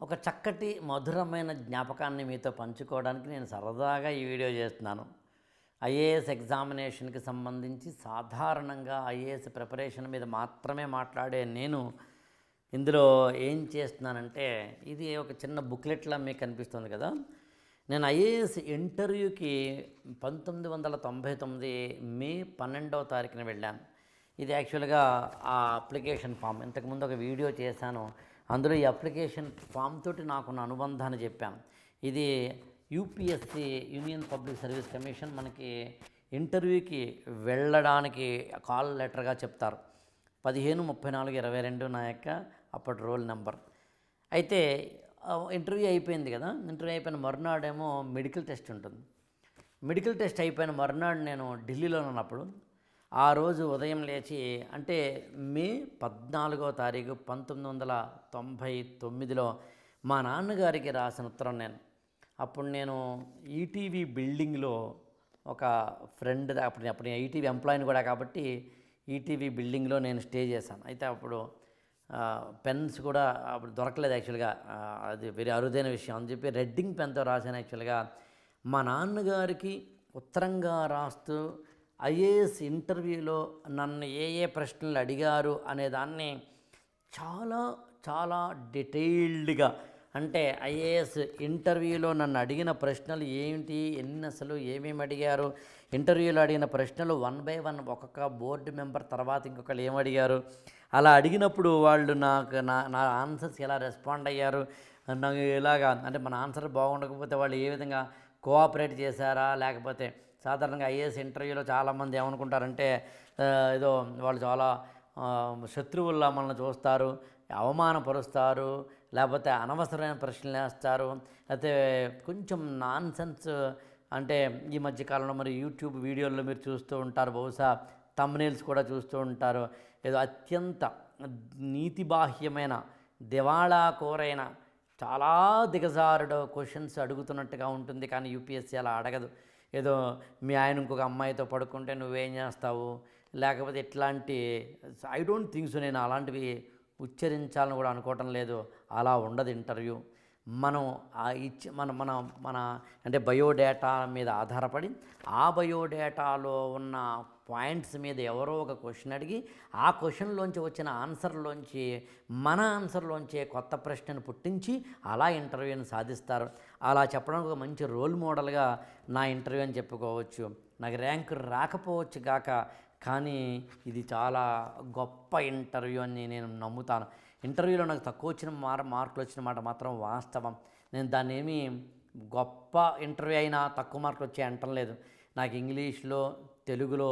ఒక చక్కటి మధురమైన జ్ఞాపకాన్ని మీతో పంచుకోవడానికి నేను సరదాగా ఈ వీడియో చేస్తున్నాను. ఐఏఎస్ ఎగ్జామినేషన్కి సంబంధించి సాధారణంగా ఐఏఎస్ ప్రిపరేషన్ మీద మాత్రమే మాట్లాడే నేను ఇందులో ఏం చేస్తున్నానంటే, ఇది ఒక చిన్న బుక్లెట్లా మీకు కనిపిస్తుంది కదా. నేను ఐఏఎస్ ఇంటర్వ్యూకి 1999 మే 12వ తారీఖున వెళ్ళాను. ఇది యాక్చువల్గా ఆ అప్లికేషన్ ఫామ్ ఇంతకుముందు ఒక వీడియో చేశాను. అందులో ఈ అప్లికేషన్ ఫామ్ తోటి నాకున్న అనుబంధాన్ని చెప్పాను. ఇది UPSC, union public service commission, మనకి ఇంటర్వ్యూకి వెళ్ళడానికి కాల్ లెటర్గా చెప్తారు. 15-34-22 నా యొక్క అప్పటి రోల్ నెంబర్. అయితే ఇంటర్వ్యూ అయిపోయింది కదా. ఇంటర్వ్యూ అయిపోయిన మరునాడేమో మెడికల్ టెస్ట్ ఉంటుంది. మెడికల్ టెస్ట్ అయిపోయిన మరునాడు నేను ఢిల్లీలో ఉన్నప్పుడు, ఆ రోజు ఉదయం లేచి, అంటే మే 14వ తారీఖు 1999లో మా నాన్నగారికి రాసిన ఉత్తరం నేను. అప్పుడు నేను ఈటీవీ బిల్డింగ్లో ఒక ఫ్రెండ్, అప్పుడు ఈటీవీ ఎంప్లాయీని కూడా కాబట్టి ఈటీవీ బిల్డింగ్లో నేను స్టే చేశాను. అయితే అప్పుడు పెన్స్ కూడా అప్పుడు దొరకలేదు యాక్చువల్గా, అది వెరీ అరుదైన విషయం అని చెప్పి రెడ్డింగ్ పెన్తో రాశాను. యాక్చువల్గా మా నాన్నగారికి ఉత్తరంగా రాస్తూ ఐఏఎస్ ఇంటర్వ్యూలో నన్ను ఏ ఏ ప్రశ్నలు అడిగారు అనేదాన్ని చాలా చాలా డీటెయిల్డ్గా, అంటే ఐఏఎస్ ఇంటర్వ్యూలో నన్ను అడిగిన ప్రశ్నలు ఏంటి, ఎన్ని అసలు ఏమేమి అడిగారు, ఇంటర్వ్యూలో అడిగిన ప్రశ్నలు 1 by 1 ఒక్కొక్క బోర్డు మెంబర్ తర్వాత ఇంకొకరు ఏమడిగారు, అలా అడిగినప్పుడు వాళ్ళు నాకు నా ఆన్సర్స్ ఎలా రెస్పాండ్ అయ్యారు, నాకు ఎలాగా, అంటే మన ఆన్సర్ బాగుండకపోతే వాళ్ళు ఏ విధంగా కోఆపరేట్ చేశారా, లేకపోతే సాధారణంగా ఐఏఎస్ ఇంటర్వ్యూలో చాలామంది ఏమనుకుంటారంటే ఏదో వాళ్ళు చాలా శత్రువుల్లా మనల్ని చూస్తారు, అవమానపరుస్తారు, లేకపోతే అనవసరమైన ప్రశ్నలు వేస్తారు, అయితే కొంచెం నాన్ సెన్స్. అంటే ఈ మధ్యకాలంలో మరి యూట్యూబ్ వీడియోల్లో మీరు చూస్తూ ఉంటారు, బహుశా థంబ్నెయిల్స్ కూడా చూస్తూ ఉంటారు, ఏదో అత్యంత నీతిబాహ్యమైన, దివాళా కోరైన, చాలా దిగజారుడు క్వశ్చన్స్ అడుగుతున్నట్టుగా ఉంటుంది. కానీ యూపీఎస్సీ అలా అడగదు. ఏదో మీ ఆయన ఇంకొక అమ్మాయితో పడుకుంటే నువ్వేం చేస్తావు, లేకపోతే ఇట్లాంటి, ఐ డోంట్ థింక్ సో, నేను అలాంటివి ఉచ్చరించాలని కూడా అనుకోవటం లేదు. అలా ఉండదు ఇంటర్వ్యూ. మనం మన మన మన అంటే బయోడేటా మీద ఆధారపడి, ఆ బయోడేటాలో ఉన్న పాయింట్స్ మీద ఎవరో ఒక క్వశ్చన్ అడిగి, ఆ క్వశ్చన్లోంచి వచ్చిన ఆన్సర్లోంచి, మన ఆన్సర్లోంచే కొత్త ప్రశ్నను పుట్టించి అలా ఇంటర్వ్యూని సాధిస్తారు. అలా చెప్పడానికి ఒక మంచి రోల్ మోడల్గా నా ఇంటర్వ్యూ అని చెప్పుకోవచ్చు. నాకు ర్యాంకు రాకపోవచ్చు గాక, కానీ ఇది చాలా గొప్ప ఇంటర్వ్యూ అని నేను నమ్ముతాను. ఇంటర్వ్యూలో నాకు తక్కువ వచ్చిన మార్కులు వచ్చిన మాట మాత్రం వాస్తవం. నేను దాన్ని ఏమీ గొప్ప ఇంటర్వ్యూ అయినా తక్కువ మార్కులు వచ్చాయి అంటం లేదు. నాకు ఇంగ్లీష్లో, తెలుగులో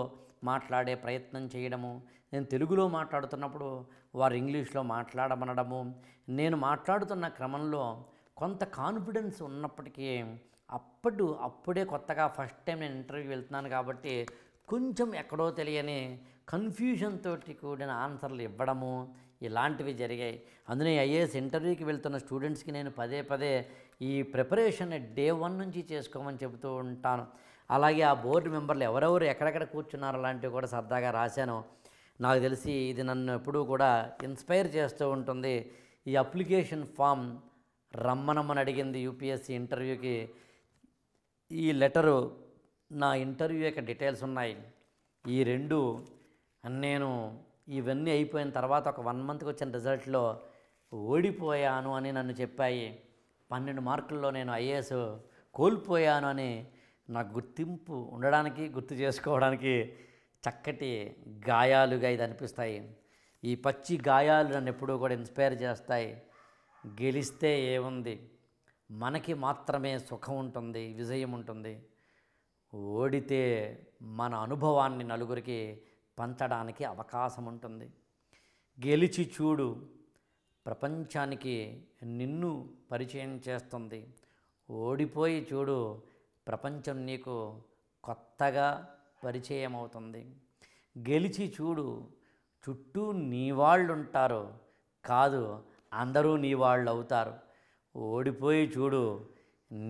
మాట్లాడే ప్రయత్నం చేయడము, నేను తెలుగులో మాట్లాడుతున్నప్పుడు వారు ఇంగ్లీష్లో మాట్లాడమనడము, నేను మాట్లాడుతున్న క్రమంలో కొంత కాన్ఫిడెన్స్ ఉన్నప్పటికీ అప్పుడే కొత్తగా ఫస్ట్ టైం నేను ఇంటర్వ్యూకి వెళ్తున్నాను కాబట్టి కొంచెం ఎక్కడో తెలియని కన్ఫ్యూజన్ తోటి కూడిన ఆన్సర్లు ఇవ్వడము, ఇలాంటివి జరిగాయి. అందులో ఐఏఎస్ ఇంటర్వ్యూకి వెళ్తున్న స్టూడెంట్స్కి నేను పదే ఈ ప్రిపరేషన్ డే 1 నుంచి చేసుకోమని చెబుతూ ఉంటాను. అలాగే ఆ బోర్డు మెంబర్లు ఎవరెవరు ఎక్కడెక్కడ కూర్చున్నారు అలాంటివి కూడా సరదాగా రాశాను. నాకు తెలిసి ఇది నన్ను ఎప్పుడూ కూడా ఇన్స్పైర్ చేస్తూ ఉంటుంది. ఈ అప్లికేషన్ ఫామ్ రమ్మనమ్మని అడిగింది యూపీఎస్సీ ఇంటర్వ్యూకి. ఈ లెటరు, నా ఇంటర్వ్యూ యొక్క డీటెయిల్స్ ఉన్నాయి. ఈ రెండు నేను ఇవన్నీ అయిపోయిన తర్వాత ఒక 1 మంత్కి వచ్చిన రిజల్ట్లో ఓడిపోయాను అని నన్ను చెప్పాయి. 12 మార్కుల్లో నేను ఐఏఎస్ కోల్పోయాను అని నాకు గుర్తింపు ఉండడానికి, గుర్తు చేసుకోవడానికి చక్కటి గాయాలుగా ఇది అనిపిస్తాయి. ఈ పచ్చి గాయాలు నన్ను ఎప్పుడూ కూడా ఇన్స్పైర్ చేస్తాయి. గెలిస్తే ఏముంది, మనకి మాత్రమే సుఖం ఉంటుంది, విజయం ఉంటుంది. ఓడితే మన అనుభవాన్ని నలుగురికి పంచడానికి అవకాశం ఉంటుంది. గెలిచి చూడు, ప్రపంచానికి నిన్ను పరిచయం చేస్తుంది. ఓడిపోయి చూడు, ప్రపంచం నీకు కొత్తగా పరిచయం అవుతుంది. గెలిచి చూడు, చుట్టూ నీ వాళ్ళు ఉంటారు, కాదు అందరూ నీ వాళ్ళు అవుతారు. ఓడిపోయి చూడు,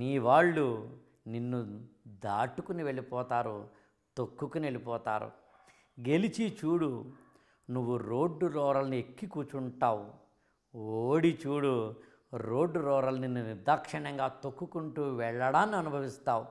నీ వాళ్ళు నిన్ను దాటుకుని వెళ్ళిపోతారు, తొక్కుకుని వెళ్ళిపోతారు. గెలిచి చూడు, నువ్వు రోడ్డు రోరల్ని ఎక్కి కూర్చుంటావు. ఓడి చూడు, రోడ్డు రూరల్ నిన్ను నిర్దాక్షిణ్యంగా తొక్కుకుంటూ వెళ్ళడాన్ని అనుభవిస్తావు.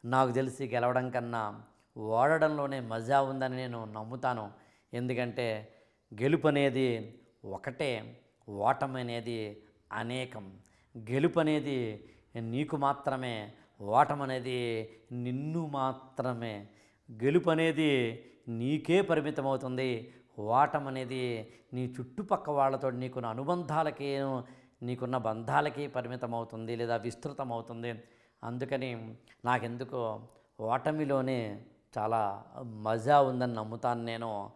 నాకు తెలిసి గెలవడం కన్నా ఓడడంలోనే మజా ఉందని నేను నమ్ముతాను. ఎందుకంటే గెలుపు అనేది ఒకటే, ఓటమి అనేది అనేకం. గెలుపు అనేది నీకు మాత్రమే, ఓటమి అనేది నిన్ను మాత్రమే. గెలుపు అనేది నీకే పరిమితమవుతుంది, ఓటమి అనేది నీ చుట్టుపక్క వాళ్ళతో నీకున్న అనుబంధాలకి, నీకున్న బంధాలకి పరిమితమవుతుంది లేదా విస్తృతమవుతుంది. అందుకని నాకెందుకో ఓటమిలోనే చాలా మజా ఉందని నమ్ముతాను నేను.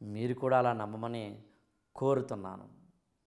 మీరు కూడా అలా నమ్మమని కోరుతున్నాను.